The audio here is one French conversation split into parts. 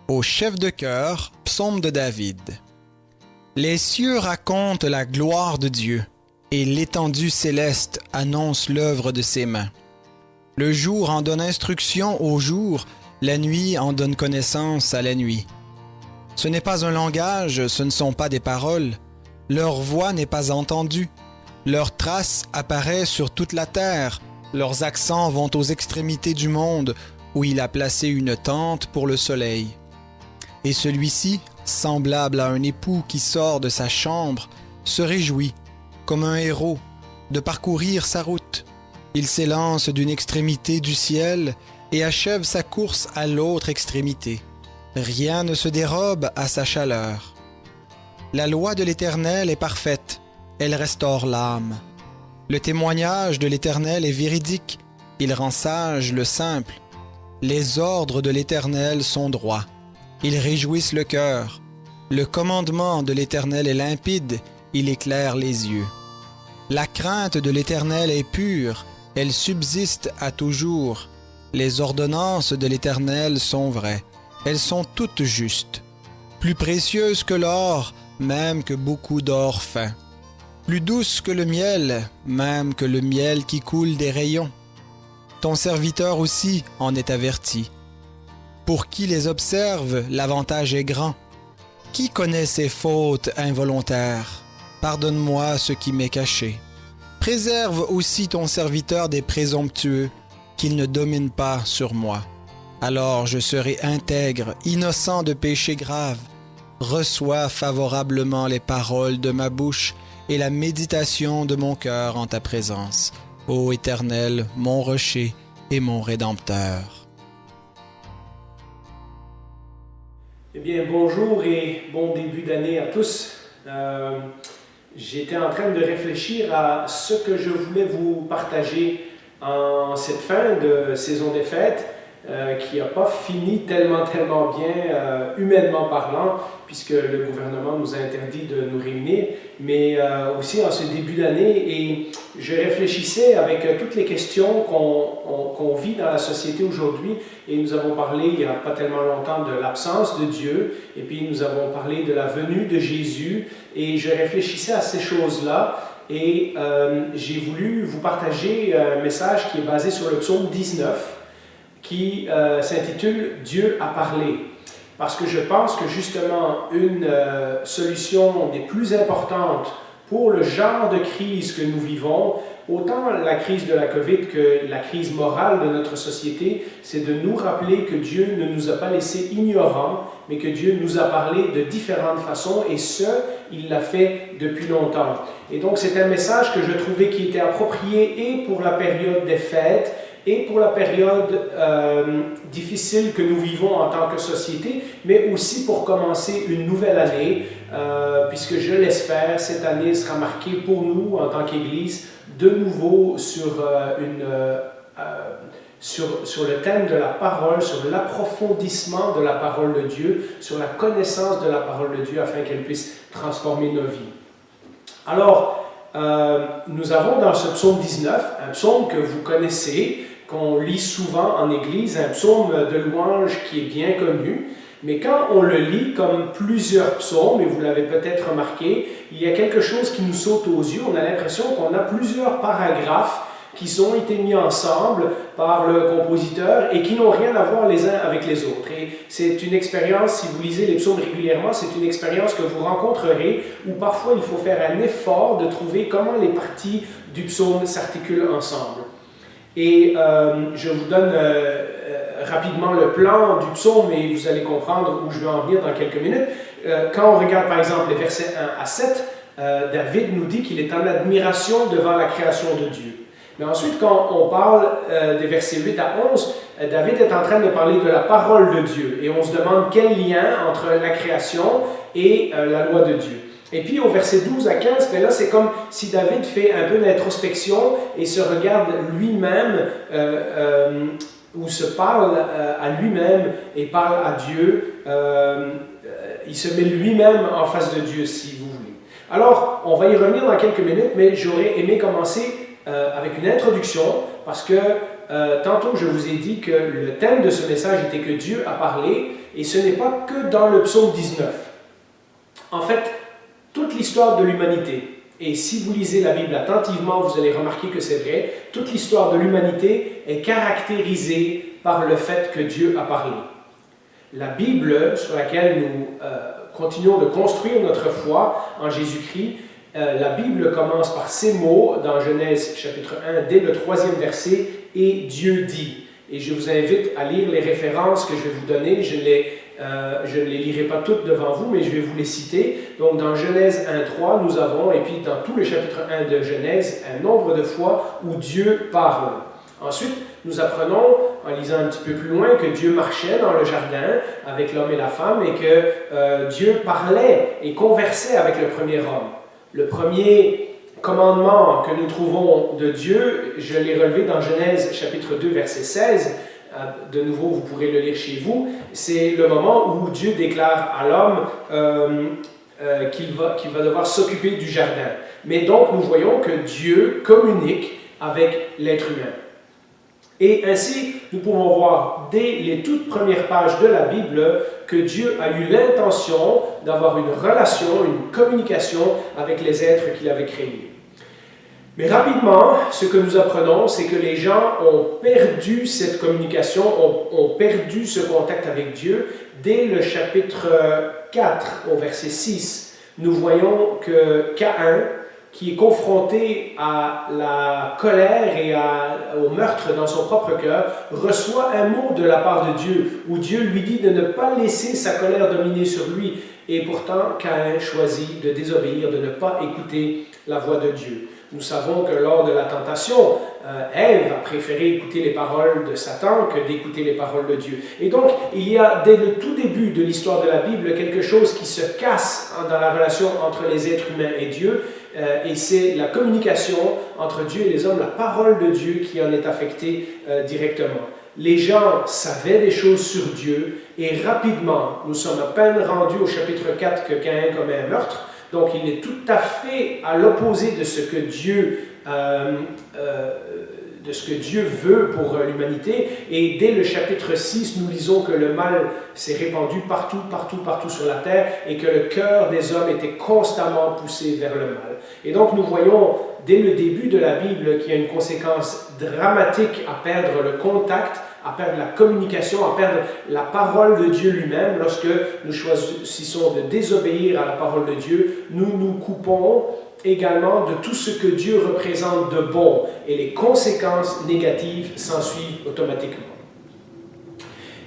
Au chef de chœur, psaume de David. Les cieux racontent la gloire de Dieu, et l'étendue céleste annonce l'œuvre de ses mains. Le jour en donne instruction au jour, la nuit en donne connaissance à la nuit. Ce n'est pas un langage, ce ne sont pas des paroles. Leur voix n'est pas entendue. Leur trace apparaît sur toute la terre. Leurs accents vont aux extrémités du monde, où il a placé une tente pour le soleil. Et celui-ci, semblable à un époux qui sort de sa chambre, se réjouit, comme un héros, de parcourir sa route. Il s'élance d'une extrémité du ciel et achève sa course à l'autre extrémité. Rien ne se dérobe à sa chaleur. La loi de l'Éternel est parfaite, elle restaure l'âme. Le témoignage de l'Éternel est véridique, il rend sage le simple. Les ordres de l'Éternel sont droits, ils réjouissent le cœur. Le commandement de l'Éternel est limpide, il éclaire les yeux. La crainte de l'Éternel est pure, elle subsiste à toujours. Les ordonnances de l'Éternel sont vraies, elles sont toutes justes. Plus précieuses que l'or, même que beaucoup d'or fin. Plus douces que le miel, même que le miel qui coule des rayons. Ton serviteur aussi en est averti. Pour qui les observe, l'avantage est grand. Qui connaît ses fautes involontaires? Pardonne-moi ce qui m'est caché. Préserve aussi ton serviteur des présomptueux, qu'il ne domine pas sur moi. Alors je serai intègre, innocent de péché grave. Reçois favorablement les paroles de ma bouche et la méditation de mon cœur en ta présence, ô Éternel, mon rocher et mon Rédempteur. Eh bien, bonjour et bon début d'année à tous. J'étais en train de réfléchir à ce que je voulais vous partager en cette fin de saison des fêtes, qui n'a pas fini tellement bien, humainement parlant, puisque le gouvernement nous a interdit de nous réunir, mais aussi en ce début d'année. Et je réfléchissais avec toutes les questions qu'on vit dans la société aujourd'hui, et nous avons parlé il n'y a pas tellement longtemps de l'absence de Dieu, et puis nous avons parlé de la venue de Jésus, et je réfléchissais à ces choses-là, et j'ai voulu vous partager un message qui est basé sur le psaume 19, qui s'intitule « Dieu a parlé ». Parce que je pense que justement une solution des plus importantes pour le genre de crise que nous vivons, autant la crise de la COVID que la crise morale de notre société, c'est de nous rappeler que Dieu ne nous a pas laissés ignorants, mais que Dieu nous a parlé de différentes façons, et ce, il l'a fait depuis longtemps. Et donc c'est un message que je trouvais qui était approprié et pour la période des fêtes, et pour la période difficile que nous vivons en tant que société, mais aussi pour commencer une nouvelle année, puisque je l'espère, cette année sera marquée pour nous en tant qu'Église de nouveau sur le thème de la parole, sur l'approfondissement de la parole de Dieu, sur la connaissance de la parole de Dieu afin qu'elle puisse transformer nos vies. Alors, nous avons dans ce psaume 19, un psaume que vous connaissez, qu'on lit souvent en Église, un psaume de louange qui est bien connu, mais quand on le lit comme plusieurs psaumes, et vous l'avez peut-être remarqué, il y a quelque chose qui nous saute aux yeux, on a l'impression qu'on a plusieurs paragraphes qui ont été mis ensemble par le compositeur et qui n'ont rien à voir les uns avec les autres. Et c'est une expérience, si vous lisez les psaumes régulièrement, c'est une expérience que vous rencontrerez où parfois il faut faire un effort de trouver comment les parties du psaume s'articulent ensemble. Et je vous donne rapidement le plan du psaume et vous allez comprendre où je vais en venir dans quelques minutes. Quand on regarde par exemple les versets 1 à 7, David nous dit qu'il est en admiration devant la création de Dieu. Mais ensuite, quand on parle des versets 8 à 11, David est en train de parler de la parole de Dieu. Et on se demande quel lien entre la création et la loi de Dieu. Et puis au verset 12 à 15, ben là c'est comme si David fait un peu d'introspection et se regarde lui-même, ou se parle à lui-même et parle à Dieu. Il se met lui-même en face de Dieu, si vous voulez. Alors, on va y revenir dans quelques minutes, mais j'aurais aimé commencer avec une introduction, parce que tantôt je vous ai dit que le thème de ce message était que Dieu a parlé, et ce n'est pas que dans le psaume 19. En fait, toute l'histoire de l'humanité, et si vous lisez la Bible attentivement, vous allez remarquer que c'est vrai, toute l'histoire de l'humanité est caractérisée par le fait que Dieu a parlé. La Bible, sur laquelle nous continuons de construire notre foi en Jésus-Christ, la Bible commence par ces mots dans Genèse chapitre 1, dès le 3e verset, « Et Dieu dit ». Et je vous invite à lire les références que je vais vous donner. Je ne les lirai pas toutes devant vous, mais je vais vous les citer. Donc dans Genèse 1.3, nous avons, et puis dans tout le chapitre 1 de Genèse, un nombre de fois où Dieu parle. Ensuite, nous apprenons, en lisant un petit peu plus loin, que Dieu marchait dans le jardin avec l'homme et la femme et que Dieu parlait et conversait avec le premier homme. Le premier commandement que nous trouvons de Dieu, je l'ai relevé dans Genèse chapitre 2, verset 16. De nouveau, vous pourrez le lire chez vous. C'est le moment où Dieu déclare à l'homme qu'il va devoir s'occuper du jardin. Mais donc, nous voyons que Dieu communique avec l'être humain. Et ainsi, nous pouvons voir dès les toutes premières pages de la Bible que Dieu a eu l'intention d'avoir une relation, une communication avec les êtres qu'il avait créés. Mais rapidement, ce que nous apprenons, c'est que les gens ont perdu cette communication, ont perdu ce contact avec Dieu. Dès le chapitre 4, au verset 6, nous voyons que Caïn, qui est confronté à la colère et au meurtre dans son propre cœur, reçoit un mot de la part de Dieu, où Dieu lui dit de ne pas laisser sa colère dominer sur lui. Et pourtant, Caïn choisit de désobéir, de ne pas écouter la voix de Dieu. Nous savons que lors de la tentation, Ève a préféré écouter les paroles de Satan que d'écouter les paroles de Dieu. Et donc, il y a dès le tout début de l'histoire de la Bible quelque chose qui se casse dans la relation entre les êtres humains et Dieu, et c'est la communication entre Dieu et les hommes, la parole de Dieu qui en est affectée directement. Les gens savaient des choses sur Dieu, et rapidement, nous sommes à peine rendus au chapitre 4 que Caïn commet un meurtre. Donc, il est tout à fait à l'opposé de ce que Dieu veut pour l'humanité. Et dès le chapitre 6, nous lisons que le mal s'est répandu partout sur la terre et que le cœur des hommes était constamment poussé vers le mal. Et donc, nous voyons dès le début de la Bible qu'il y a une conséquence dramatique à perdre le contact, à perdre la communication, à perdre la parole de Dieu lui-même. Lorsque nous choisissons de désobéir à la parole de Dieu, nous nous coupons également de tout ce que Dieu représente de bon, et les conséquences négatives s'ensuivent automatiquement.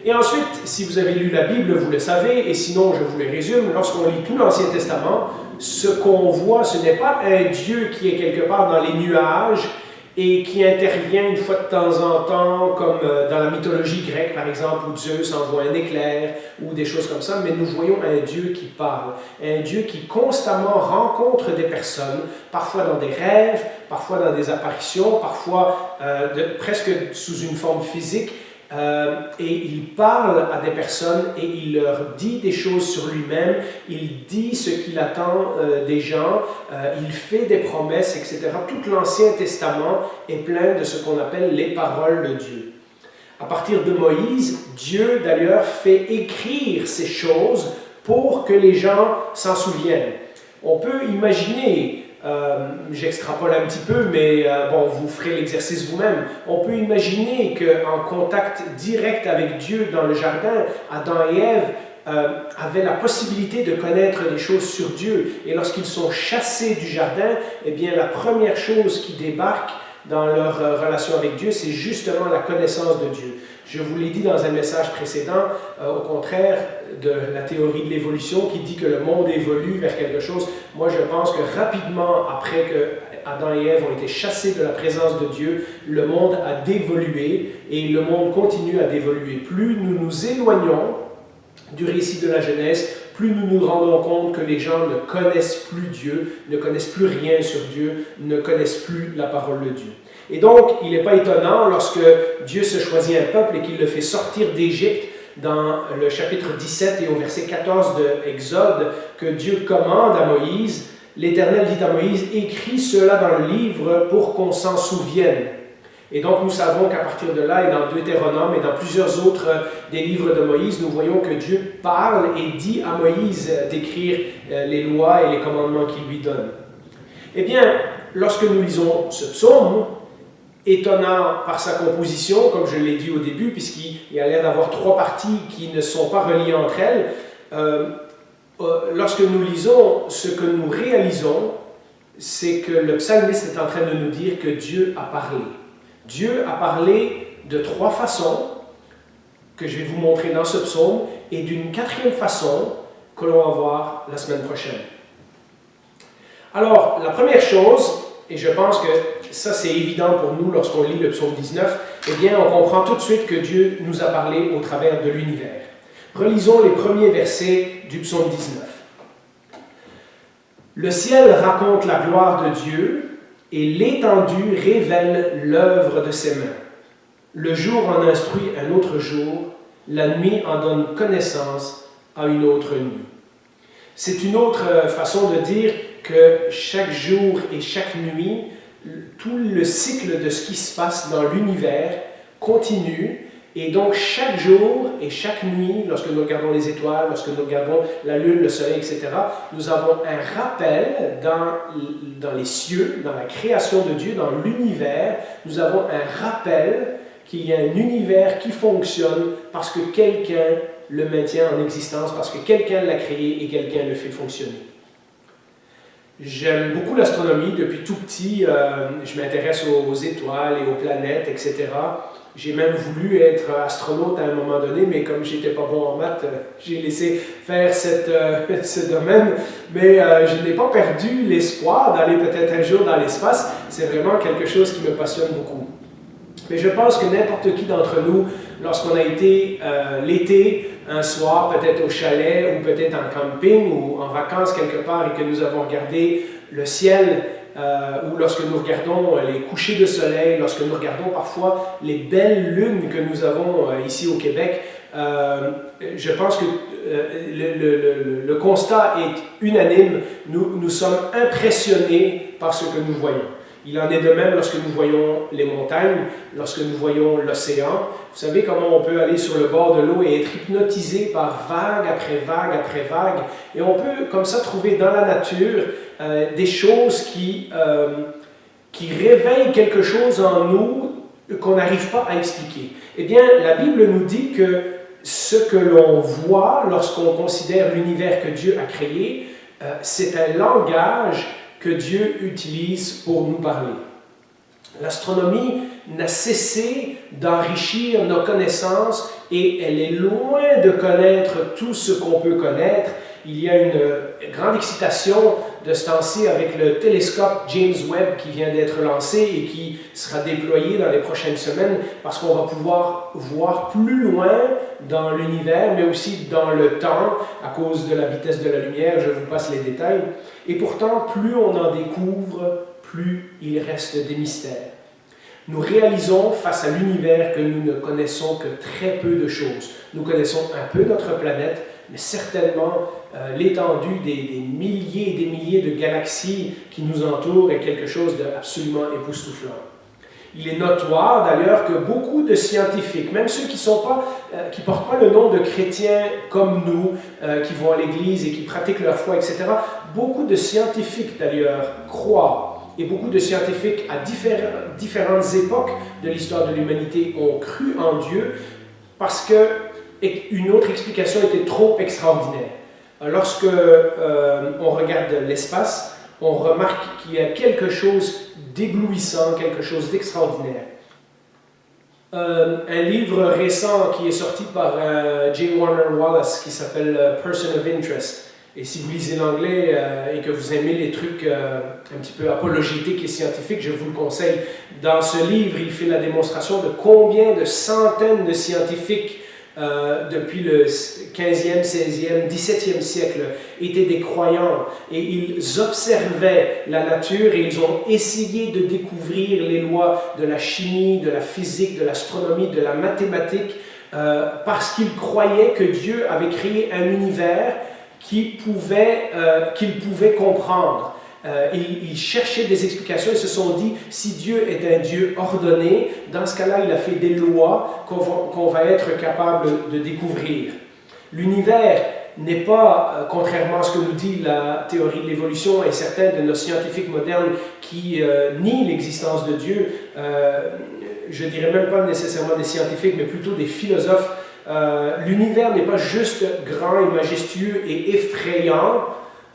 Et ensuite, si vous avez lu la Bible, vous le savez, et sinon je vous le résume, lorsqu'on lit tout l'Ancien Testament, ce qu'on voit, ce n'est pas un Dieu qui est quelque part dans les nuages et qui intervient une fois de temps en temps, comme dans la mythologie grecque par exemple, où Zeus envoie un éclair ou des choses comme ça, mais nous voyons un Dieu qui parle, un Dieu qui constamment rencontre des personnes, parfois dans des rêves, parfois dans des apparitions, parfois presque sous une forme physique, et il parle à des personnes et il leur dit des choses sur lui-même, il dit ce qu'il attend des gens, il fait des promesses, etc. Tout l'Ancien Testament est plein de ce qu'on appelle les paroles de Dieu. À partir de Moïse, Dieu d'ailleurs fait écrire ces choses pour que les gens s'en souviennent. On peut imaginer, j'extrapole un petit peu, mais vous ferez l'exercice vous-même. On peut imaginer qu'en contact direct avec Dieu dans le jardin, Adam et Ève avaient la possibilité de connaître des choses sur Dieu. Et lorsqu'ils sont chassés du jardin, eh bien, la première chose qui débarque dans leur relation avec Dieu, c'est justement la connaissance de Dieu. Je vous l'ai dit dans un message précédent, au contraire de la théorie de l'évolution qui dit que le monde évolue vers quelque chose. Moi, je pense que rapidement, après que Adam et Ève ont été chassés de la présence de Dieu, le monde a dévolué et le monde continue à dévoluer. Plus nous nous éloignons du récit de la Genèse, plus nous nous rendons compte que les gens ne connaissent plus Dieu, ne connaissent plus rien sur Dieu, ne connaissent plus la parole de Dieu. Et donc, il n'est pas étonnant lorsque Dieu se choisit un peuple et qu'il le fait sortir d'Égypte dans le chapitre 17 et au verset 14 de Exode, que Dieu commande à Moïse, l'Éternel dit à Moïse, « Écris cela dans le livre pour qu'on s'en souvienne. » Et donc nous savons qu'à partir de là, et dans Deutéronome et dans plusieurs autres des livres de Moïse, nous voyons que Dieu parle et dit à Moïse d'écrire les lois et les commandements qu'il lui donne. Eh bien, lorsque nous lisons ce psaume, étonnant par sa composition, comme je l'ai dit au début, puisqu'il y a l'air d'avoir 3 parties qui ne sont pas reliées entre elles, lorsque nous lisons, ce que nous réalisons, c'est que le psalmiste est en train de nous dire que Dieu a parlé. Dieu a parlé de 3 façons que je vais vous montrer dans ce psaume et d'une 4e façon que l'on va voir la semaine prochaine. Alors, la première chose, et je pense que ça c'est évident pour nous lorsqu'on lit le psaume 19, eh bien on comprend tout de suite que Dieu nous a parlé au travers de l'univers. Relisons les premiers versets du psaume 19. Le ciel raconte la gloire de Dieu et l'étendue révèle l'œuvre de ses mains. Le jour en instruit un autre jour, la nuit en donne connaissance à une autre nuit. C'est une autre façon de dire que chaque jour et chaque nuit, tout le cycle de ce qui se passe dans l'univers continue. Et donc, chaque jour et chaque nuit, lorsque nous regardons les étoiles, lorsque nous regardons la lune, le soleil, etc., nous avons un rappel dans les cieux, dans la création de Dieu, dans l'univers. Nous avons un rappel qu'il y a un univers qui fonctionne parce que quelqu'un le maintient en existence, parce que quelqu'un l'a créé et quelqu'un le fait fonctionner. J'aime beaucoup l'astronomie. Depuis tout petit, je m'intéresse aux étoiles et aux planètes, etc. J'ai même voulu être astronaute à un moment donné, mais comme je n'étais pas bon en maths, j'ai laissé faire ce domaine. Mais je n'ai pas perdu l'espoir d'aller peut-être un jour dans l'espace. C'est vraiment quelque chose qui me passionne beaucoup. Mais je pense que n'importe qui d'entre nous, lorsqu'on a été l'été, un soir, peut-être au chalet, ou peut-être en camping, ou en vacances quelque part, et que nous avons regardé le ciel, ou lorsque nous regardons les couchers de soleil, lorsque nous regardons parfois les belles lunes que nous avons ici au Québec, je pense que le constat est unanime. Nous sommes impressionnés par ce que nous voyons. Il en est de même lorsque nous voyons les montagnes, lorsque nous voyons l'océan. Vous savez comment on peut aller sur le bord de l'eau et être hypnotisé par vague après vague après vague. Et on peut comme ça trouver dans la nature des choses qui réveillent quelque chose en nous qu'on n'arrive pas à expliquer. Eh bien, la Bible nous dit que ce que l'on voit lorsqu'on considère l'univers que Dieu a créé, c'est un langage que Dieu utilise pour nous parler. L'astronomie n'a cessé d'enrichir nos connaissances et elle est loin de connaître tout ce qu'on peut connaître. Il y a une grande excitation de ce temps-ci avec le télescope James Webb qui vient d'être lancé et qui sera déployé dans les prochaines semaines parce qu'on va pouvoir voir plus loin dans l'univers, mais aussi dans le temps à cause de la vitesse de la lumière. Je vous passe les détails. Et pourtant, plus on en découvre, plus il reste des mystères. Nous réalisons face à l'univers que nous ne connaissons que très peu de choses. Nous connaissons un peu notre planète, mais certainement l'étendue des milliers et des milliers de galaxies qui nous entourent est quelque chose d'absolument époustouflant. Il est notoire d'ailleurs que beaucoup de scientifiques, même ceux qui ne portent pas le nom de chrétiens comme nous, qui vont à l'église et qui pratiquent leur foi, etc., beaucoup de scientifiques d'ailleurs croient, et beaucoup de scientifiques à différentes époques de l'histoire de l'humanité ont cru en Dieu parce qu'une autre explication était trop extraordinaire. Lorsque on regarde l'espace, on remarque qu'il y a quelque chose d'éblouissant, quelque chose d'extraordinaire. Un livre récent qui est sorti par J. Warner Wallace qui s'appelle Person of Interest. Et si vous lisez l'anglais et que vous aimez les trucs un petit peu apologétiques et scientifiques, je vous le conseille. Dans ce livre, il fait la démonstration de combien de centaines de scientifiques depuis le 15e, 16e, 17e siècle étaient des croyants et ils observaient la nature et ils ont essayé de découvrir les lois de la chimie, de la physique, de l'astronomie, de la mathématique parce qu'ils croyaient que Dieu avait créé un univers qu'ils pouvaient comprendre. Ils cherchaient des explications, ils se sont dit, si Dieu est un Dieu ordonné, dans ce cas-là, il a fait des lois qu'on va être capable de découvrir. L'univers n'est pas, contrairement à ce que nous dit la théorie de l'évolution et certains de nos scientifiques modernes qui nient l'existence de Dieu, je dirais même pas nécessairement des scientifiques, mais plutôt des philosophes, l'univers n'est pas juste grand et majestueux et effrayant,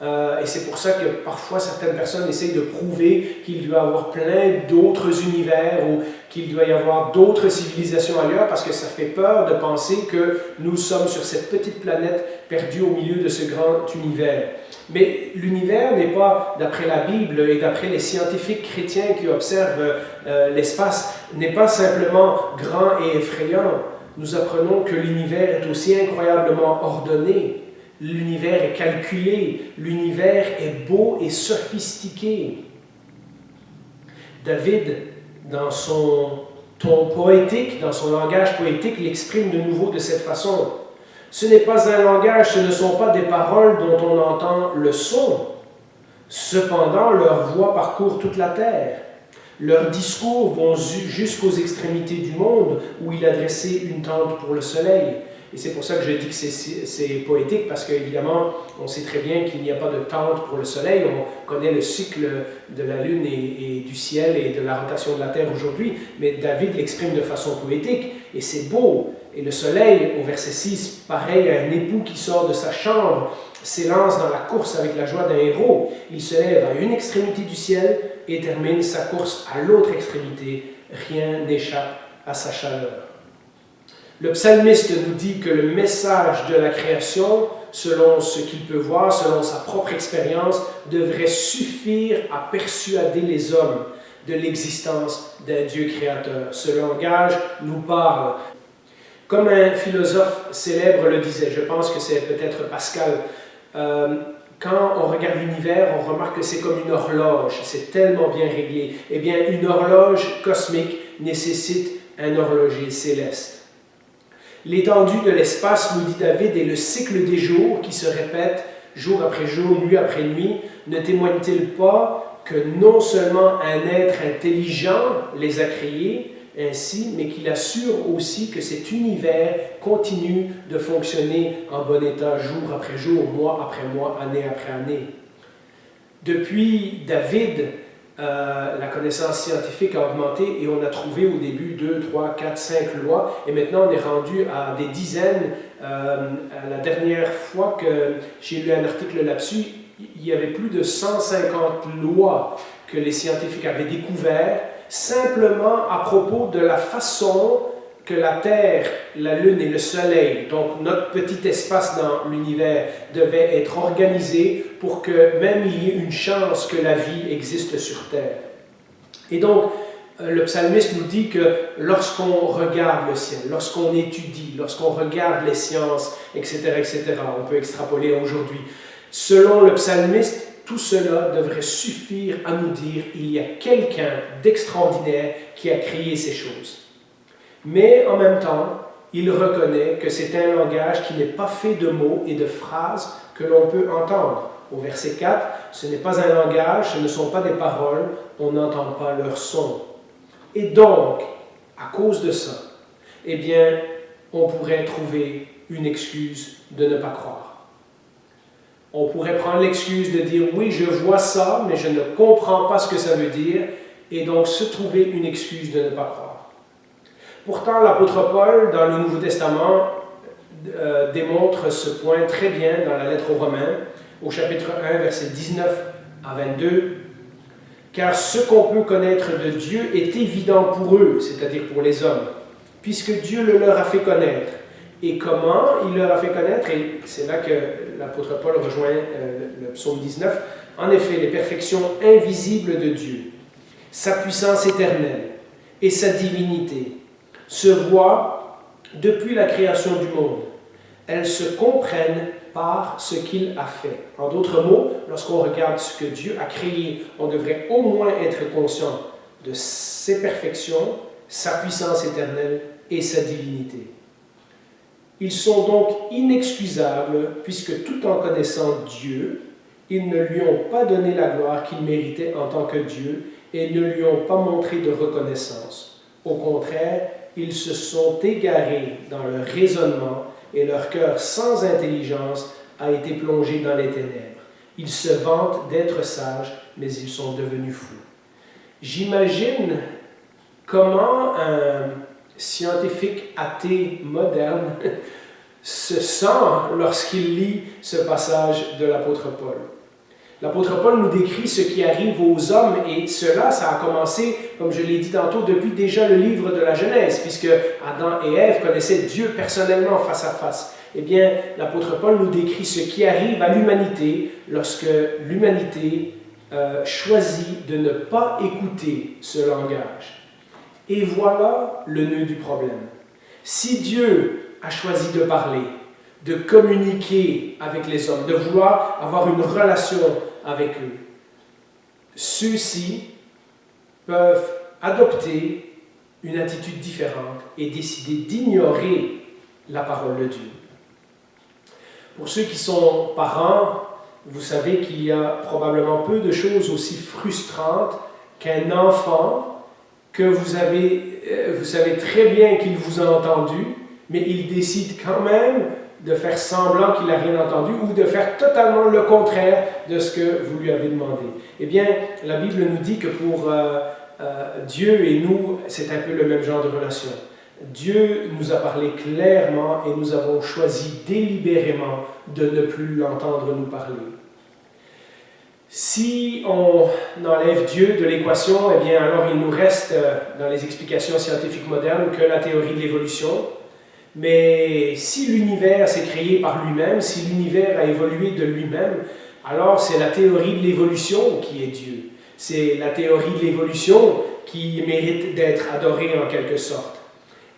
et c'est pour ça que parfois certaines personnes essayent de prouver qu'il doit y avoir plein d'autres univers ou qu'il doit y avoir d'autres civilisations ailleurs parce que ça fait peur de penser que nous sommes sur cette petite planète perdue au milieu de ce grand univers. Mais l'univers n'est pas, d'après la Bible et d'après les scientifiques chrétiens qui observent l'espace, n'est pas simplement grand et effrayant. Nous apprenons que l'univers est aussi incroyablement ordonné. L'univers est calculé, l'univers est beau et sophistiqué. David, dans son ton poétique, dans son langage poétique, l'exprime de nouveau de cette façon. Ce n'est pas un langage, ce ne sont pas des paroles dont on entend le son. Cependant, leur voix parcourt toute la terre. Leurs discours vont jusqu'aux extrémités du monde, où il adressait une tente pour le soleil. Et c'est pour ça que je dis que c'est poétique, parce qu'évidemment, on sait très bien qu'il n'y a pas de tente pour le soleil. On connaît le cycle de la lune et du ciel et de la rotation de la terre aujourd'hui, mais David l'exprime de façon poétique, et c'est beau. Et le soleil, au verset 6, pareil à un époux qui sort de sa chambre, s'élance dans la course avec la joie d'un héros. Il se lève à une extrémité du ciel et termine sa course à l'autre extrémité. Rien n'échappe à sa chaleur. Le psalmiste nous dit que le message de la création, selon ce qu'il peut voir, selon sa propre expérience, devrait suffire à persuader les hommes de l'existence d'un Dieu créateur. Ce langage nous parle. Comme un philosophe célèbre le disait, je pense que c'est peut-être Pascal, quand on regarde l'univers, on remarque que c'est comme une horloge, c'est tellement bien réglé. Eh bien, une horloge cosmique nécessite un horloger céleste. L'étendue de l'espace, nous dit David, et le cycle des jours qui se répètent jour après jour, nuit après nuit, ne témoignent-ils pas que non seulement un être intelligent les a créés ainsi, mais qu'il assure aussi que cet univers continue de fonctionner en bon état jour après jour, mois après mois, année après année. Depuis David, la connaissance scientifique a augmenté et on a trouvé au début 2, 3, 4, 5 lois et maintenant on est rendu à des dizaines. La dernière fois que j'ai lu un article là-dessus, il y avait plus de 150 lois que les scientifiques avaient découvertes simplement à propos de la façon que la Terre, la Lune et le Soleil, donc notre petit espace dans l'univers, devaient être organisés pour que même il y ait une chance que la vie existe sur Terre. Et donc, le psalmiste nous dit que lorsqu'on regarde le ciel, lorsqu'on étudie, lorsqu'on regarde les sciences, etc., on peut extrapoler aujourd'hui, selon le psalmiste, tout cela devrait suffire à nous dire qu'il y a quelqu'un d'extraordinaire qui a créé ces choses. Mais en même temps, il reconnaît que c'est un langage qui n'est pas fait de mots et de phrases que l'on peut entendre. Au verset 4, ce n'est pas un langage, ce ne sont pas des paroles, on n'entend pas leur son. Et donc, à cause de ça, eh bien, on pourrait trouver une excuse de ne pas croire. On pourrait prendre l'excuse de dire « oui, je vois ça, mais je ne comprends pas ce que ça veut dire » et donc se trouver une excuse de ne pas croire. Pourtant, l'apôtre Paul, dans le Nouveau Testament, démontre ce point très bien dans la lettre aux Romains, au chapitre 1, versets 19 à 22. « Car ce qu'on peut connaître de Dieu est évident pour eux, c'est-à-dire pour les hommes, puisque Dieu le leur a fait connaître. Et comment il leur a fait connaître ?» Et c'est là que l'apôtre Paul rejoint le psaume 19. « En effet, les perfections invisibles de Dieu, sa puissance éternelle et sa divinité, se voient depuis la création du monde. Elles se comprennent par ce qu'il a fait. » En d'autres mots, lorsqu'on regarde ce que Dieu a créé, on devrait au moins être conscient de ses perfections, sa puissance éternelle et sa divinité. Ils sont donc inexcusables puisque tout en connaissant Dieu, Ils ne lui ont pas donné la gloire qu'il méritait en tant que Dieu et ne lui ont pas montré de reconnaissance. Au contraire, ils se sont égarés dans leur raisonnement et leur cœur sans intelligence a été plongé dans les ténèbres. Ils se vantent d'être sages, mais ils sont devenus fous. J'imagine comment un scientifique athée moderne se sent lorsqu'il lit ce passage de l'apôtre Paul. L'apôtre Paul nous décrit ce qui arrive aux hommes et cela, ça a commencé, comme je l'ai dit tantôt, depuis déjà le livre de la Genèse, puisque Adam et Ève connaissaient Dieu personnellement face à face. Eh bien, l'apôtre Paul nous décrit ce qui arrive à l'humanité lorsque l'humanité choisit de ne pas écouter ce langage. Et voilà le nœud du problème. Si Dieu a choisi de parler, de communiquer avec les hommes, de vouloir avoir une relation avec eux, ceux-ci peuvent adopter une attitude différente et décider d'ignorer la parole de Dieu. Pour ceux qui sont parents, vous savez qu'il y a probablement peu de choses aussi frustrantes qu'un enfant que vous savez très bien qu'il vous a entendu, mais il décide quand même de faire semblant qu'il n'a rien entendu ou de faire totalement le contraire de ce que vous lui avez demandé. Eh bien, la Bible nous dit que pour Dieu et nous, c'est un peu le même genre de relation. Dieu nous a parlé clairement et nous avons choisi délibérément de ne plus l'entendre nous parler. Si on enlève Dieu de l'équation, eh bien alors il nous reste dans les explications scientifiques modernes que la théorie de l'évolution. Mais si l'univers s'est créé par lui-même, si l'univers a évolué de lui-même, alors c'est la théorie de l'évolution qui est Dieu. C'est la théorie de l'évolution qui mérite d'être adorée en quelque sorte.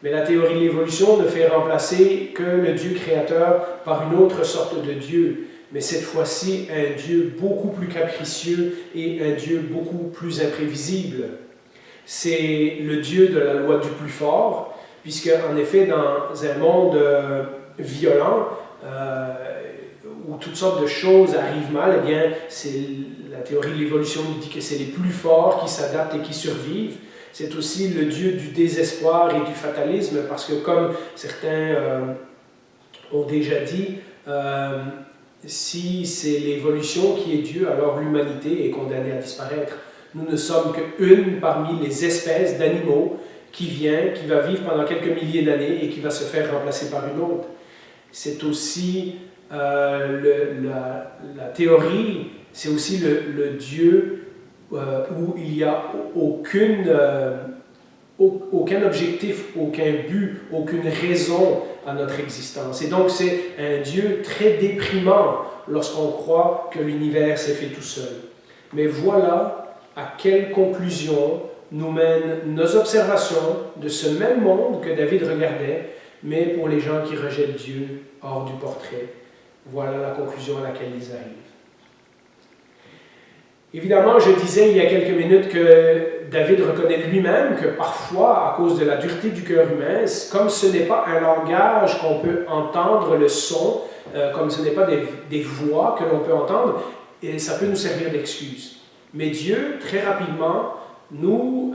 Mais la théorie de l'évolution ne fait remplacer que le Dieu créateur par une autre sorte de Dieu. Mais cette fois-ci, un Dieu beaucoup plus capricieux et un Dieu beaucoup plus imprévisible. C'est le Dieu de la loi du plus fort, puisque en effet, dans un monde violent, où toutes sortes de choses arrivent mal, eh bien, la théorie de l'évolution nous dit que c'est les plus forts qui s'adaptent et qui survivent. C'est aussi le Dieu du désespoir et du fatalisme, parce que comme certains ont déjà dit, si c'est l'évolution qui est Dieu, alors l'humanité est condamnée à disparaître. Nous ne sommes qu'une parmi les espèces d'animaux qui va vivre pendant quelques milliers d'années et qui va se faire remplacer par une autre. C'est aussi la théorie, c'est aussi le Dieu où il n'y a aucun objectif, aucun but, aucune raison à notre existence. Et donc c'est un Dieu très déprimant lorsqu'on croit que l'univers s'est fait tout seul. Mais voilà à quelle conclusion nous mènent nos observations de ce même monde que David regardait, mais pour les gens qui rejettent Dieu hors du portrait. Voilà la conclusion à laquelle ils arrivent. Évidemment, je disais il y a quelques minutes que David reconnaît lui-même que parfois, à cause de la dureté du cœur humain, comme ce n'est pas un langage qu'on peut entendre le son, comme ce n'est pas des voix que l'on peut entendre, et ça peut nous servir d'excuse. Mais Dieu, très rapidement, nous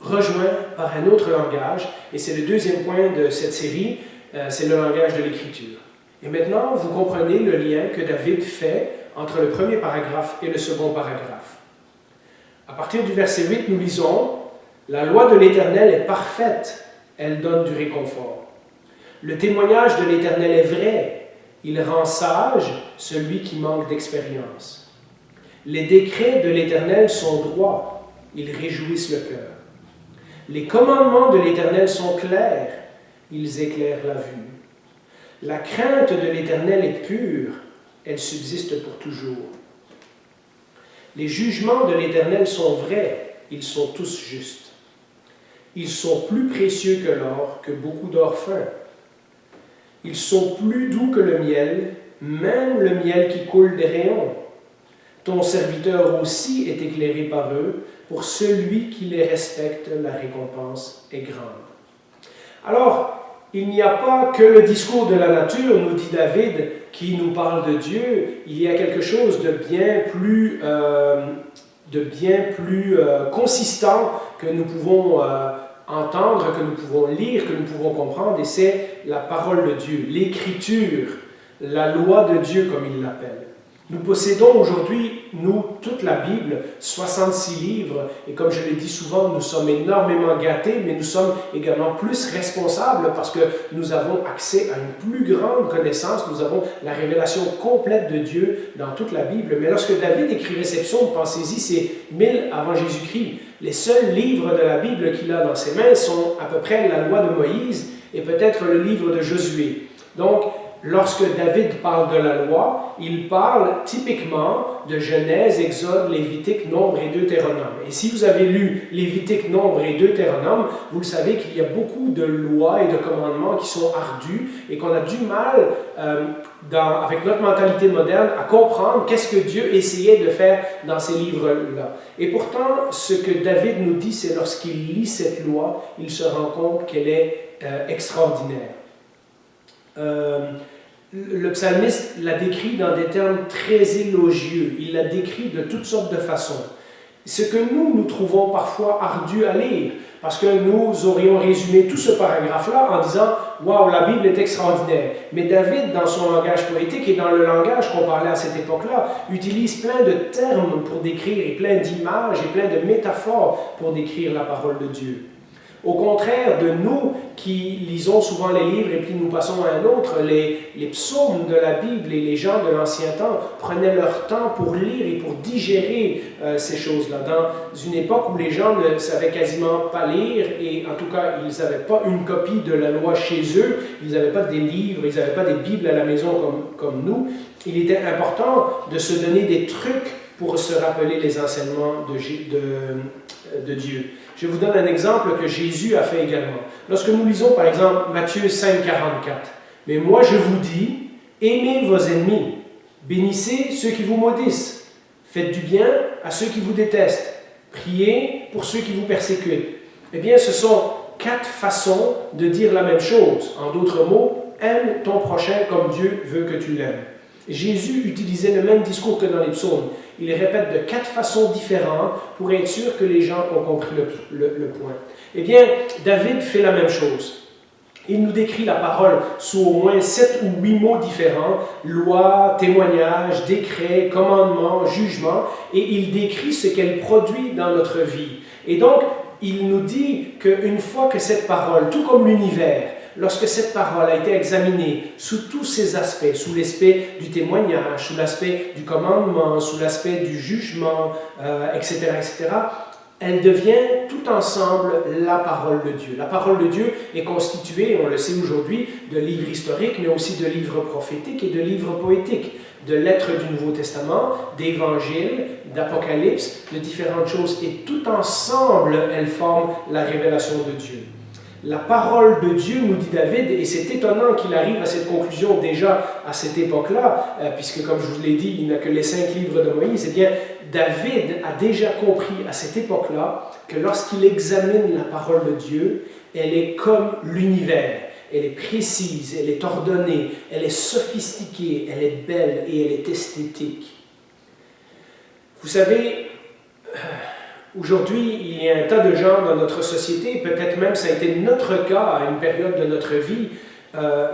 rejoint par un autre langage, et c'est le deuxième point de cette série, c'est le langage de l'Écriture. Et maintenant, vous comprenez le lien que David fait entre le premier paragraphe et le second paragraphe. À partir du verset 8, nous lisons « La loi de l'Éternel est parfaite, elle donne du réconfort. Le témoignage de l'Éternel est vrai, il rend sage celui qui manque d'expérience. Les décrets de l'Éternel sont droits, ils réjouissent le cœur. Les commandements de l'Éternel sont clairs, ils éclairent la vue. La crainte de l'Éternel est pure, elle subsiste pour toujours. Les jugements de l'Éternel sont vrais, ils sont tous justes. Ils sont plus précieux que l'or, que beaucoup d'or fin. Ils sont plus doux que le miel, même le miel qui coule des rayons. Ton serviteur aussi est éclairé par eux, pour celui qui les respecte, la récompense est grande. Alors, il n'y a pas que le discours de la nature, nous dit David, qui nous parle de Dieu, il y a quelque chose de bien plus, consistant que nous pouvons entendre, que nous pouvons lire, que nous pouvons comprendre, et c'est la parole de Dieu, l'Écriture, la loi de Dieu comme il l'appelle. Nous possédons aujourd'hui, nous, toute la Bible, 66 livres, et comme je l'ai dit souvent, nous sommes énormément gâtés, mais nous sommes également plus responsables parce que nous avons accès à une plus grande connaissance, nous avons la révélation complète de Dieu dans toute la Bible. Mais lorsque David écrivait ces psaumes, pensez-y, c'est 1000 avant Jésus-Christ. Les seuls livres de la Bible qu'il a dans ses mains sont à peu près la loi de Moïse et peut-être le livre de Josué. Donc, lorsque David parle de la loi, il parle typiquement de Genèse, Exode, Lévitique, Nombre et Deutéronome. Et si vous avez lu Lévitique, Nombre et Deutéronome, vous le savez qu'il y a beaucoup de lois et de commandements qui sont ardus et qu'on a du mal, avec notre mentalité moderne, à comprendre qu'est-ce que Dieu essayait de faire dans ces livres-là. Et pourtant, ce que David nous dit, c'est lorsqu'il lit cette loi, il se rend compte qu'elle est extraordinaire. Le psalmiste la décrit dans des termes très élogieux. Il la décrit de toutes sortes de façons. Ce que nous trouvons parfois ardu à lire, parce que nous aurions résumé tout ce paragraphe-là en disant « Waouh, la Bible est extraordinaire ». Mais David, dans son langage poétique et dans le langage qu'on parlait à cette époque-là, utilise plein de termes pour décrire et plein d'images et plein de métaphores pour décrire la parole de Dieu. Au contraire de nous qui lisons souvent les livres et puis nous passons à un autre, les psaumes de la Bible et les gens de l'ancien temps prenaient leur temps pour lire et pour digérer ces choses-là. Dans une époque où les gens ne savaient quasiment pas lire et en tout cas ils n'avaient pas une copie de la loi chez eux, ils n'avaient pas des livres, ils n'avaient pas des Bibles à la maison comme nous, il était important de se donner des trucs pour se rappeler les enseignements de Dieu. Je vous donne un exemple que Jésus a fait également. Lorsque nous lisons par exemple Matthieu 5, 44, « Mais moi je vous dis, aimez vos ennemis, bénissez ceux qui vous maudissent, faites du bien à ceux qui vous détestent, priez pour ceux qui vous persécutent. » Eh bien, ce sont 4 façons de dire la même chose. En d'autres mots, aime ton prochain comme Dieu veut que tu l'aimes. Jésus utilisait le même discours que dans les psaumes. Il les répète de 4 façons différentes pour être sûr que les gens ont compris le point. Eh bien, David fait la même chose. Il nous décrit la parole sous au moins 7 ou 8 mots différents, loi, témoignage, décret, commandement, jugement, et il décrit ce qu'elle produit dans notre vie. Et donc, il nous dit qu'une fois que cette parole, tout comme l'univers, lorsque cette parole a été examinée sous tous ses aspects, sous l'aspect du témoignage, sous l'aspect du commandement, sous l'aspect du jugement, etc., elle devient tout ensemble la parole de Dieu. La parole de Dieu est constituée, on le sait aujourd'hui, de livres historiques, mais aussi de livres prophétiques et de livres poétiques, de lettres du Nouveau Testament, d'évangiles, d'Apocalypse, de différentes choses. Et tout ensemble, elles forment la révélation de Dieu. La parole de Dieu, nous dit David, et c'est étonnant qu'il arrive à cette conclusion déjà à cette époque-là, puisque comme je vous l'ai dit, il n'a que les 5 livres de Moïse, eh bien, David a déjà compris à cette époque-là que lorsqu'il examine la parole de Dieu, elle est comme l'univers. Elle est précise, elle est ordonnée, elle est sophistiquée, elle est belle et elle est esthétique. Vous savez, aujourd'hui, il y a un tas de gens dans notre société, peut-être même ça a été notre cas à une période de notre vie,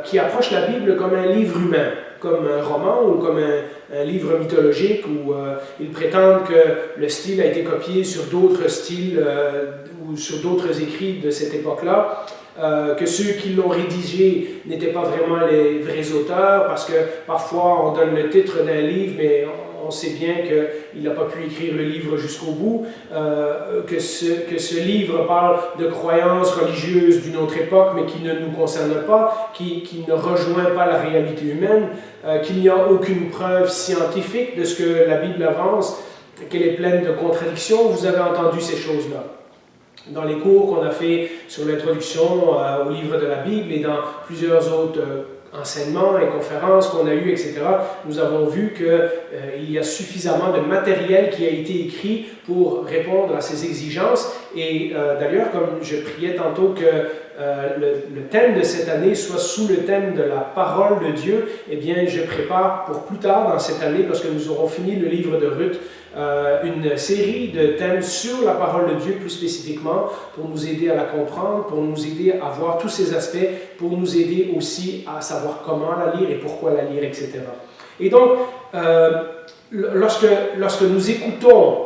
qui approchent la Bible comme un livre humain, comme un roman ou comme un livre mythologique où ils prétendent que le style a été copié sur d'autres styles ou sur d'autres écrits de cette époque-là, que ceux qui l'ont rédigé n'étaient pas vraiment les vrais auteurs parce que parfois on donne le titre d'un livre mais on sait bien qu'il n'a pas pu écrire le livre jusqu'au bout, que ce livre parle de croyances religieuses d'une autre époque, mais qui ne nous concerne pas, qui ne rejoint pas la réalité humaine, qu'il n'y a aucune preuve scientifique de ce que la Bible avance, qu'elle est pleine de contradictions. Vous avez entendu ces choses-là. Dans les cours qu'on a fait sur l'introduction au livre de la Bible et dans plusieurs autres enseignements et conférences qu'on a eues, etc., nous avons vu qu'il y a suffisamment de matériel qui a été écrit pour répondre à ces exigences. Et d'ailleurs, comme je priais tantôt que le thème de cette année soit sous le thème de la parole de Dieu, eh bien, je prépare pour plus tard dans cette année, lorsque nous aurons fini le livre de Ruth, une série de thèmes sur la parole de Dieu plus spécifiquement, pour nous aider à la comprendre, pour nous aider à voir tous ces aspects, pour nous aider aussi à savoir comment la lire et pourquoi la lire, etc. Et donc, lorsque nous écoutons,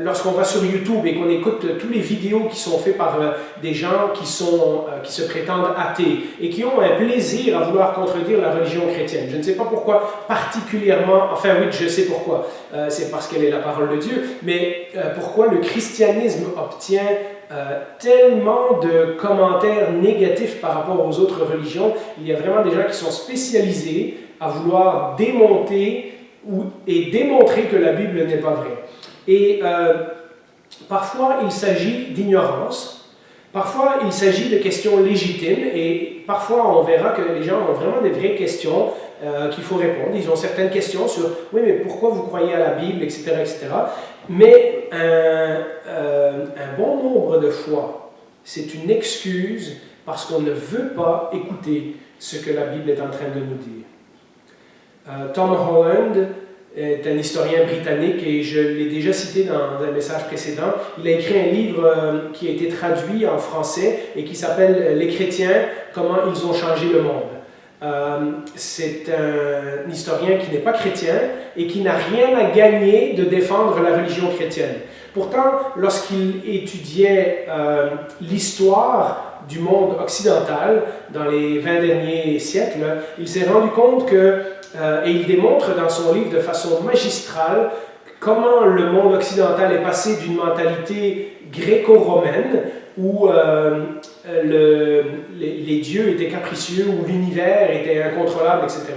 lorsqu'on va sur YouTube et qu'on écoute toutes les vidéos qui sont faites par des gens qui se prétendent athées et qui ont un plaisir à vouloir contredire la religion chrétienne. Je ne sais pas pourquoi particulièrement, enfin oui, je sais pourquoi, c'est parce qu'elle est la parole de Dieu, mais pourquoi le christianisme obtient tellement de commentaires négatifs par rapport aux autres religions. Il y a vraiment des gens qui sont spécialisés à vouloir démonter et démontrer que la Bible n'est pas vraie. Et parfois, il s'agit d'ignorance, parfois, il s'agit de questions légitimes, et parfois, on verra que les gens ont vraiment des vraies questions qu'il faut répondre. Ils ont certaines questions sur « Oui, mais pourquoi vous croyez à la Bible, etc. etc. » Mais un bon nombre de fois, c'est une excuse parce qu'on ne veut pas écouter ce que la Bible est en train de nous dire. Tom Holland est un historien britannique et je l'ai déjà cité dans un message précédent. Il a écrit un livre qui a été traduit en français et qui s'appelle « Les chrétiens, comment ils ont changé le monde ». C'est un historien qui n'est pas chrétien et qui n'a rien à gagner de défendre la religion chrétienne. Pourtant, lorsqu'il étudiait l'histoire du monde occidental dans les 20 derniers siècles, il s'est rendu compte que et il démontre dans son livre de façon magistrale comment le monde occidental est passé d'une mentalité gréco-romaine où les dieux étaient capricieux, où l'univers était incontrôlable, etc.,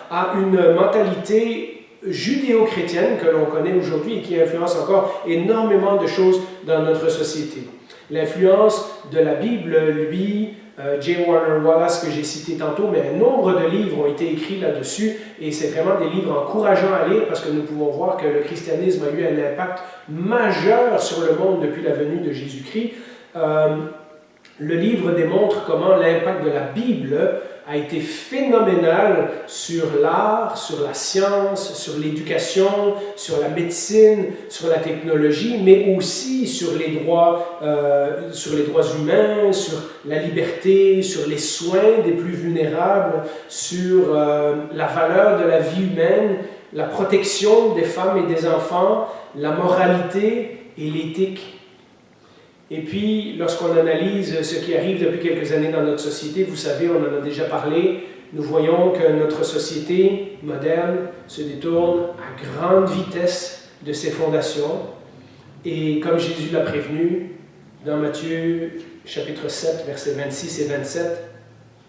à une mentalité judéo-chrétienne que l'on connaît aujourd'hui et qui influence encore énormément de choses dans notre société. L'influence de la Bible, lui, J. Warner Wallace que j'ai cité tantôt, mais un nombre de livres ont été écrits là-dessus et c'est vraiment des livres encourageants à lire parce que nous pouvons voir que le christianisme a eu un impact majeur sur le monde depuis la venue de Jésus-Christ. Le livre démontre comment l'impact de la Bible a été phénoménal sur l'art, sur la science, sur l'éducation, sur la médecine, sur la technologie, mais aussi sur les droits humains, sur la liberté, sur les soins des plus vulnérables, sur la valeur de la vie humaine, la protection des femmes et des enfants, la moralité et l'éthique. Et puis, lorsqu'on analyse ce qui arrive depuis quelques années dans notre société, vous savez, on en a déjà parlé, nous voyons que notre société moderne se détourne à grande vitesse de ses fondations. Et comme Jésus l'a prévenu, dans Matthieu chapitre 7, versets 26 et 27,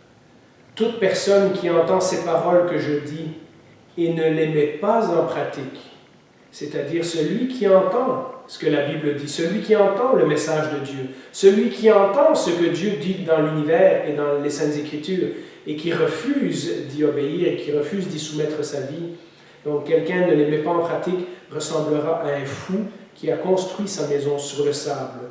« Toute personne qui entend ces paroles que je dis et ne les met pas en pratique, c'est-à-dire celui qui entend ce que la Bible dit, celui qui entend le message de Dieu, celui qui entend ce que Dieu dit dans l'univers et dans les Saintes Écritures et qui refuse d'y obéir et qui refuse d'y soumettre sa vie. Donc quelqu'un ne les met pas en pratique ressemblera à un fou qui a construit sa maison sur le sable.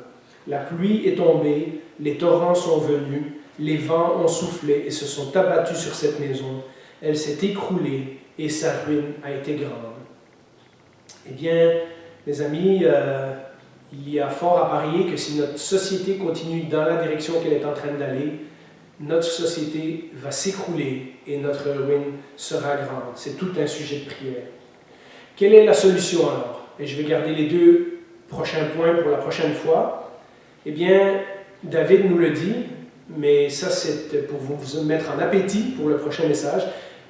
La pluie est tombée, les torrents sont venus, les vents ont soufflé et se sont abattus sur cette maison. Elle s'est écroulée et sa ruine a été grande. » Eh bien, mes amis, il y a fort à parier que si notre société continue dans la direction qu'elle est en train d'aller, notre société va s'écrouler et notre ruine sera grande. C'est tout un sujet de prière. Quelle est la solution alors? Et je vais garder les deux prochains points pour la prochaine fois. Eh bien, David nous le dit, mais ça c'est pour vous mettre en appétit pour le prochain message.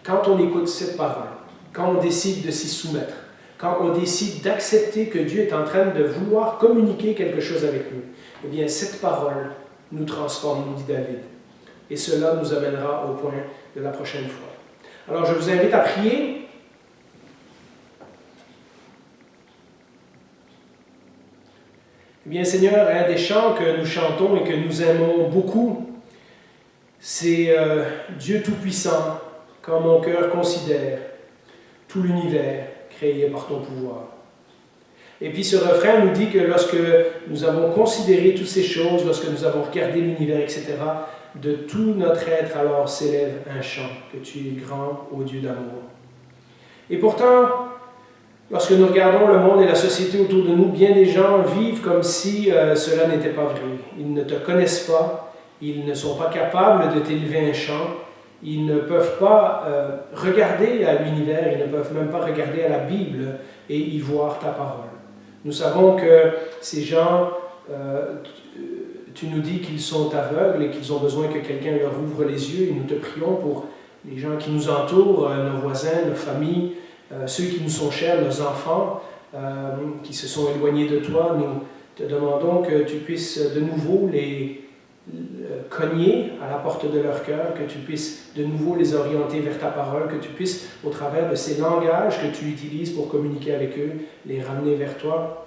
Quand on écoute cette parole, quand on décide de s'y soumettre, quand on décide d'accepter que Dieu est en train de vouloir communiquer quelque chose avec nous, eh bien, cette parole nous transforme, nous dit David. Et cela nous amènera au point de la prochaine fois. Alors, je vous invite à prier. Eh bien, Seigneur, un des chants que nous chantons et que nous aimons beaucoup, c'est Dieu Tout-Puissant, quand mon cœur considère tout l'univers créé par ton pouvoir. Et puis ce refrain nous dit que lorsque nous avons considéré toutes ces choses, lorsque nous avons regardé l'univers, etc., de tout notre être alors s'élève un chant, que tu es grand, ô Dieu d'amour. Et pourtant, lorsque nous regardons le monde et la société autour de nous, bien des gens vivent comme si cela n'était pas vrai. Ils ne te connaissent pas, ils ne sont pas capables de t'élever un chant, ils ne peuvent pas regarder à l'univers, ils ne peuvent même pas regarder à la Bible et y voir ta parole. Nous savons que ces gens, tu nous dis qu'ils sont aveugles et qu'ils ont besoin que quelqu'un leur ouvre les yeux, et nous te prions pour les gens qui nous entourent, nos voisins, nos familles, ceux qui nous sont chers, nos enfants, qui se sont éloignés de toi. Nous te demandons que tu puisses de nouveau les cogner à la porte de leur cœur, que tu puisses de nouveau les orienter vers ta parole, que tu puisses, au travers de ces langages que tu utilises pour communiquer avec eux, les ramener vers toi.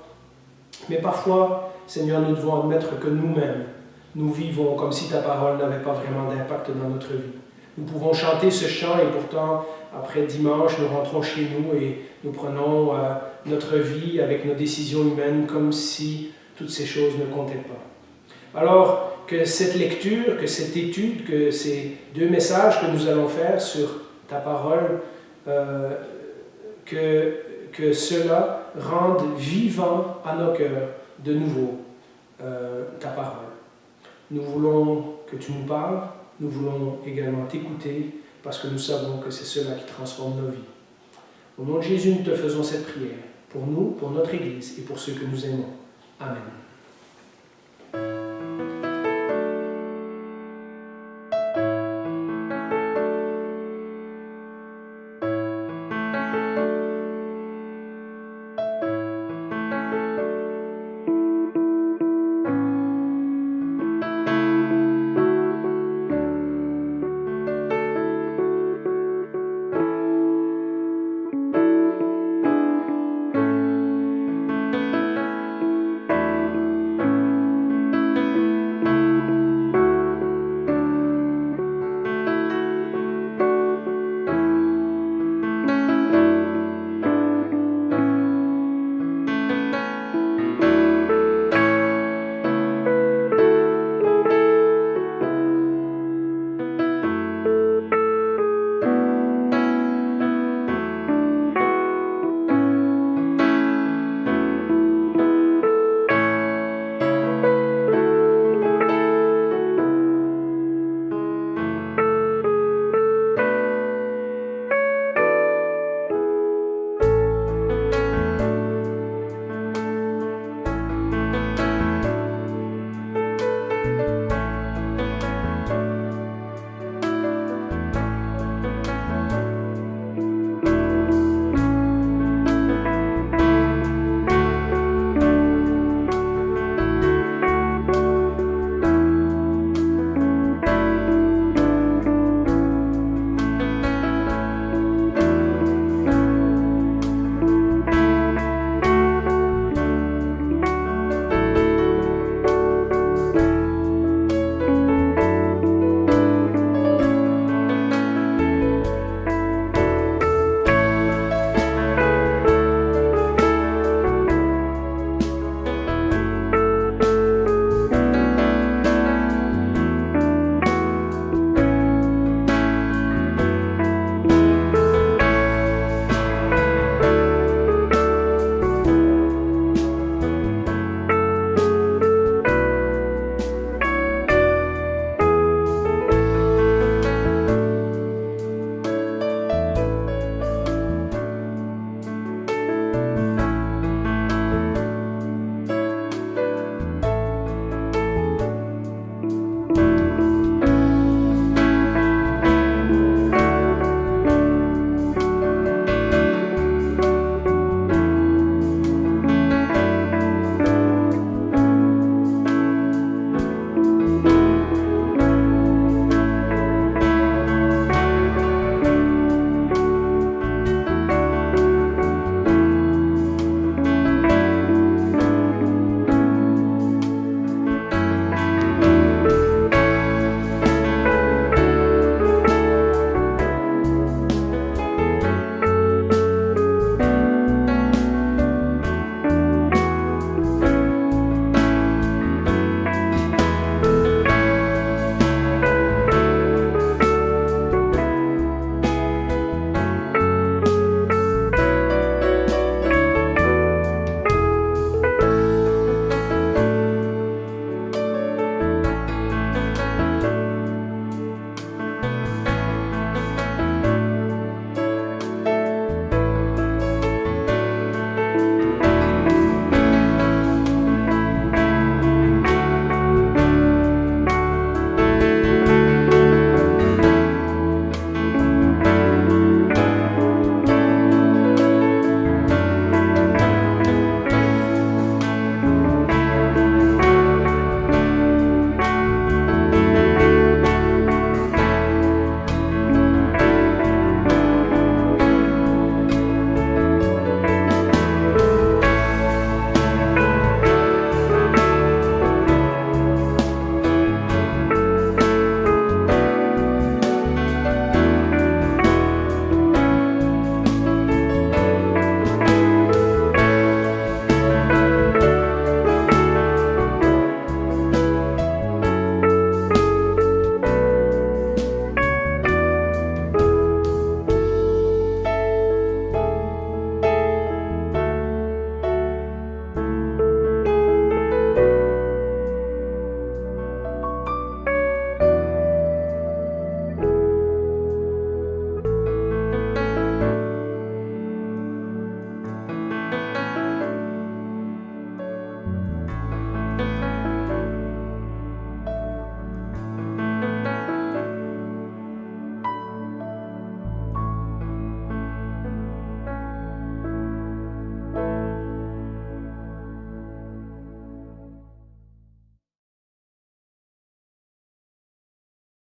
Mais parfois, Seigneur, nous devons admettre que nous-mêmes, nous vivons comme si ta parole n'avait pas vraiment d'impact dans notre vie. Nous pouvons chanter ce chant et pourtant, après dimanche, nous rentrons chez nous et nous prenons notre vie avec nos décisions humaines comme si toutes ces choses ne comptaient pas. Alors, que cette lecture, que cette étude, que ces deux messages que nous allons faire sur ta parole, que cela rende vivant à nos cœurs de nouveau ta parole. Nous voulons que tu nous parles, nous voulons également t'écouter parce que nous savons que c'est cela qui transforme nos vies. Au nom de Jésus, nous te faisons cette prière pour nous, pour notre Église et pour ceux que nous aimons. Amen.